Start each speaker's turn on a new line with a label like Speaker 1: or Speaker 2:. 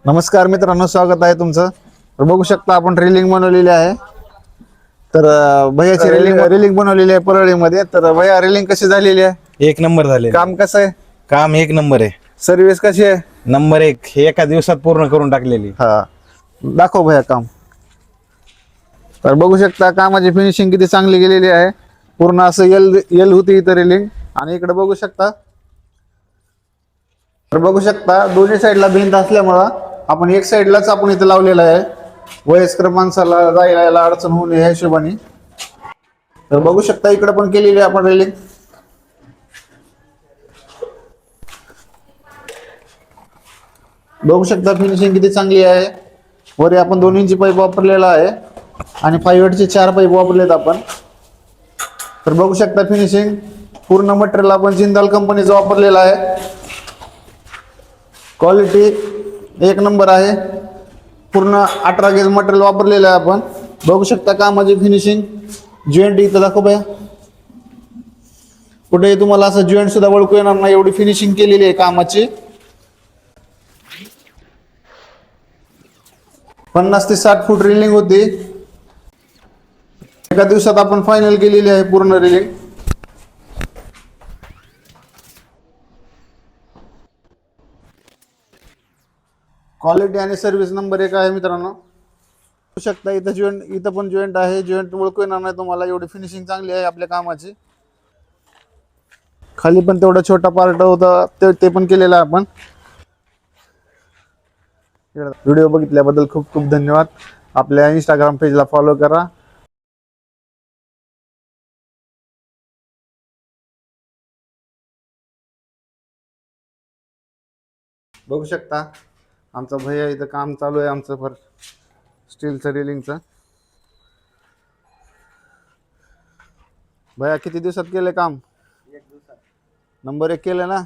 Speaker 1: नमस्कार मित्रांनो, स्वागत आहे तुमचं. तर बघू शकता आपण रेलिंग बनवलेली आहे. तर भैयाची रेलिंग बनवलेली आहे परळीमध्ये. तर भैया रेलिंग कशी झालेली आहे?
Speaker 2: एक नंबर झाले.
Speaker 1: काम कसं आहे?
Speaker 2: काम एक नंबर आहे.
Speaker 1: सर्व्हिस कशी आहे?
Speaker 2: नंबर एक. हे एका दिवसात पूर्ण करून टाकलेली.
Speaker 1: हा, दाखव भैया काम. तर बघू शकता कामाची फिनिशिंग किती चांगली गेलेली आहे. पूर्ण असं यल होती इथं रेलिंग. आणि इकडे बघू शकता, तर बघू शकता दोन्ही साईडला भिंत असल्यामुळं आपण एक साईडलाच आपण इथं लावलेलं आहे, वयस्कर माणसाला जायला यायला अडचण होऊ नये या हिशोबाने. तर बघू शकता इकडे पण केलेली आहे आपण रेलिंग. बघू शकता फिनिशिंग किती चांगली आहे. वरी आपण 2 इंची पाईप वापरलेला आहे आणि 5 चे 4 पाईप वापरलेत आपण. तर बघू शकता फिनिशिंग पूर्ण मटेरियल आपण जिंदाल कंपनीचं वापरलेलं आहे. क्वालिटी एक नंबर आहे. पूर्ण 18 गेज मटेरियल वापरलेलं आहे आपण. बघू शकता कामाची फिनिशिंग. जॉईंट इथं दाखव भैया. कुठेही तुम्हाला असं जॉईंट सुद्धा ओळखू येणार नाही, एवढी फिनिशिंग केलेली आहे कामाची. 50 ते 60 फूट रेलिंग होती. एका दिवसात आपण फायनल केलेली आहे पूर्ण रेलिंग. क्वालिटी आणि सर्व्हिस नंबर 1 आहे मित्रांनो. बघू शकता इथं पण जॉईंट आहे. जॉईंट ओळखू येणार नाही तुम्हाला, एवढी फिनिशिंग चांगली आहे आपल्या कामाची. खाली पण तेवढा छोटा पार्ट होता, ते पण केलेलं आहे आपण. व्हिडिओ बघितल्याबद्दल खूप खूप धन्यवाद. आपल्या इंस्टाग्राम पेजला फॉलो करा. बघू शकता आमचा भैया इथं काम चालू आहे आमचं स्टीलचं रेलिंगचं. भैया किती दिवसात केले काम? 1 दिवसात. नंबर 1 केलं ना?